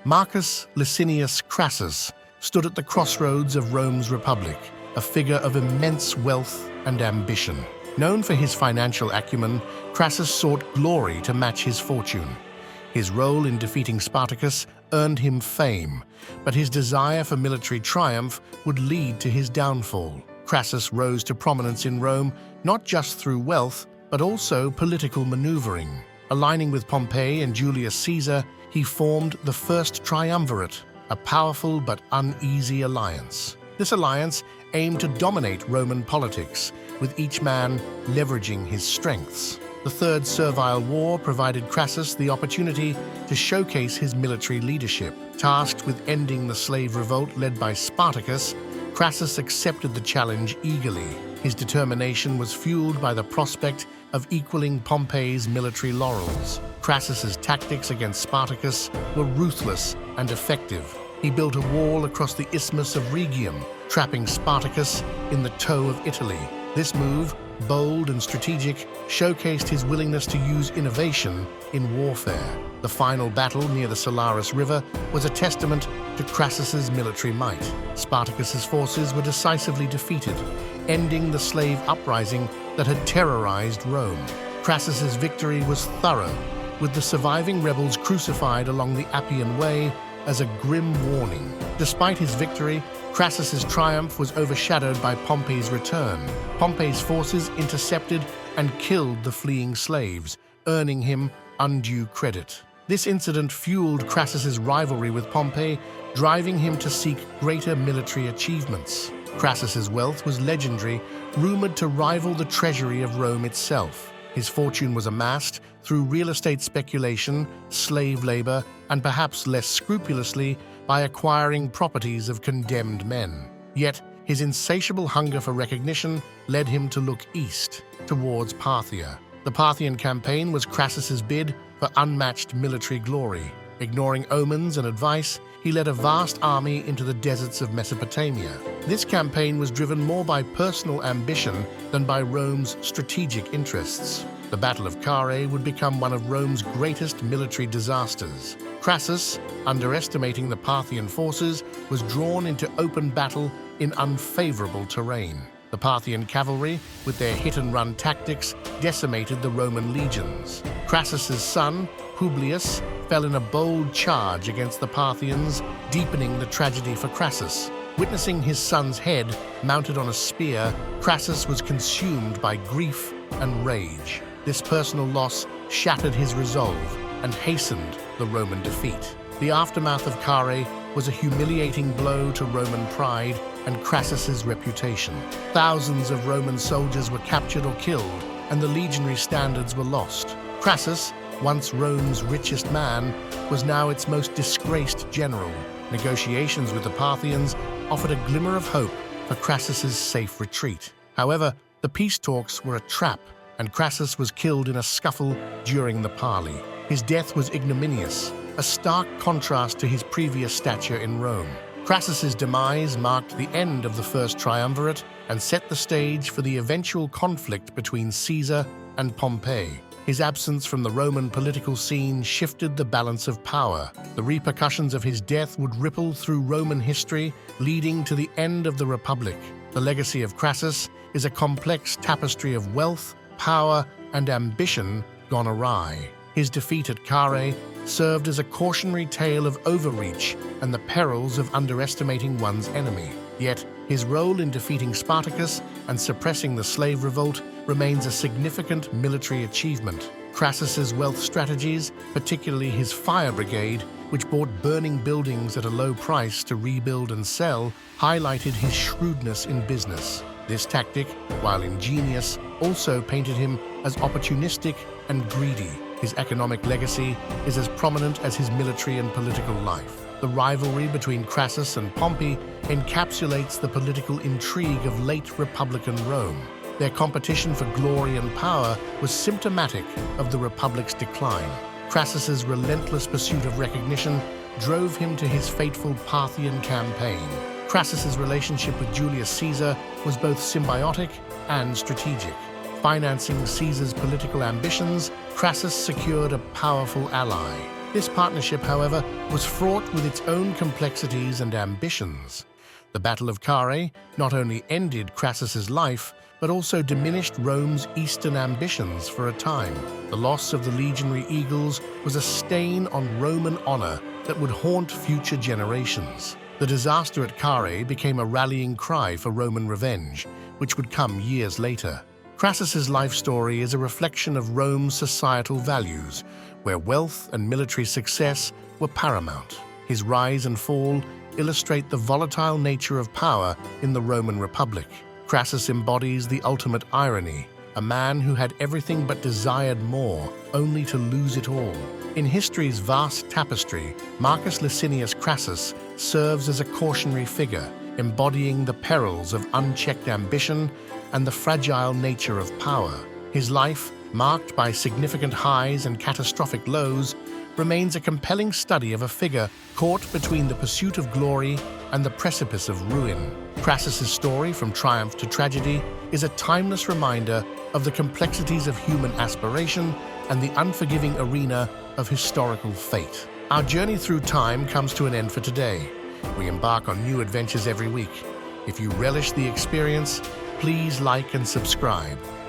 Marcus Licinius Crassus stood at the crossroads of Rome's republic, a figure of immense wealth and ambition. Known for his financial acumen, Crassus sought glory to match his fortune. His role in defeating Spartacus earned him fame, but his desire for military triumph would lead to his downfall. Crassus rose to prominence in Rome not just through wealth, but also political maneuvering. Aligning with Pompey and Julius Caesar, he formed the First Triumvirate, a powerful but uneasy alliance. This alliance aimed to dominate Roman politics, with each man leveraging his strengths. The Third Servile War provided Crassus the opportunity to showcase his military leadership. Tasked with ending the slave revolt led by Spartacus, Crassus accepted the challenge eagerly. His determination was fueled by the prospect of equaling Pompey's military laurels. Crassus's tactics against Spartacus were ruthless and effective. He built a wall across the Isthmus of Rhegium, trapping Spartacus in the toe of Italy. This move, bold and strategic, showcased his willingness to use innovation in warfare. The final battle near the Salaris River was a testament to Crassus's military might. Spartacus's forces were decisively defeated, ending the slave uprising that had terrorized Rome. Crassus's victory was thorough, with the surviving rebels crucified along the Appian Way as a grim warning. Despite his victory, Crassus's triumph was overshadowed by Pompey's return. Pompey's forces intercepted and killed the fleeing slaves, earning him undue credit. This incident fueled Crassus's rivalry with Pompey, driving him to seek greater military achievements. Crassus's wealth was legendary, rumored to rival the treasury of Rome itself. His fortune was amassed through real estate speculation, slave labor, and perhaps less scrupulously by acquiring properties of condemned men. Yet, his insatiable hunger for recognition led him to look east, towards Parthia. The Parthian campaign was Crassus's bid for unmatched military glory. Ignoring omens and advice, he led a vast army into the deserts of Mesopotamia. This campaign was driven more by personal ambition than by Rome's strategic interests. The Battle of Carrhae would become one of Rome's greatest military disasters. Crassus, underestimating the Parthian forces, was drawn into open battle in unfavorable terrain. The Parthian cavalry, with their hit-and-run tactics, decimated the Roman legions. Crassus's son, Publius, fell in a bold charge against the Parthians, deepening the tragedy for Crassus. Witnessing his son's head mounted on a spear, Crassus was consumed by grief and rage. This personal loss shattered his resolve and hastened the Roman defeat. The aftermath of Carrhae was a humiliating blow to Roman pride and Crassus's reputation. Thousands of Roman soldiers were captured or killed, and the legionary standards were lost. Crassus, once Rome's richest man, was now its most disgraced general. Negotiations with the Parthians offered a glimmer of hope for Crassus's safe retreat. However, the peace talks were a trap, and Crassus was killed in a scuffle during the parley. His death was ignominious, a stark contrast to his previous stature in Rome. Crassus's demise marked the end of the First Triumvirate and set the stage for the eventual conflict between Caesar and Pompey. His absence from the Roman political scene shifted the balance of power. The repercussions of his death would ripple through Roman history, leading to the end of the Republic. The legacy of Crassus is a complex tapestry of wealth, power, and ambition gone awry. His defeat at Carrhae served as a cautionary tale of overreach and the perils of underestimating one's enemy. Yet, his role in defeating Spartacus and suppressing the slave revolt remains a significant military achievement. Crassus's wealth strategies, particularly his fire brigade, which bought burning buildings at a low price to rebuild and sell, highlighted his shrewdness in business. This tactic, while ingenious, also painted him as opportunistic and greedy. His economic legacy is as prominent as his military and political life. The rivalry between Crassus and Pompey encapsulates the political intrigue of late Republican Rome. Their competition for glory and power was symptomatic of the Republic's decline. Crassus's relentless pursuit of recognition drove him to his fateful Parthian campaign. Crassus's relationship with Julius Caesar was both symbiotic and strategic. Financing Caesar's political ambitions, Crassus secured a powerful ally. This partnership, however, was fraught with its own complexities and ambitions. The Battle of Carrhae not only ended Crassus's life, but also diminished Rome's eastern ambitions for a time. The loss of the legionary eagles was a stain on Roman honor that would haunt future generations. The disaster at Carrhae became a rallying cry for Roman revenge, which would come years later. Crassus's life story is a reflection of Rome's societal values, where wealth and military success were paramount. His rise and fall illustrate the volatile nature of power in the Roman Republic. Crassus embodies the ultimate irony, a man who had everything but desired more, only to lose it all. In history's vast tapestry, Marcus Licinius Crassus serves as a cautionary figure, embodying the perils of unchecked ambition and the fragile nature of power. His life, marked by significant highs and catastrophic lows, remains a compelling study of a figure caught between the pursuit of glory and the precipice of ruin. Crassus's story, from triumph to tragedy, is a timeless reminder of the complexities of human aspiration and the unforgiving arena of historical fate. Our journey through time comes to an end for today. We embark on new adventures every week. If you relish the experience, please like and subscribe.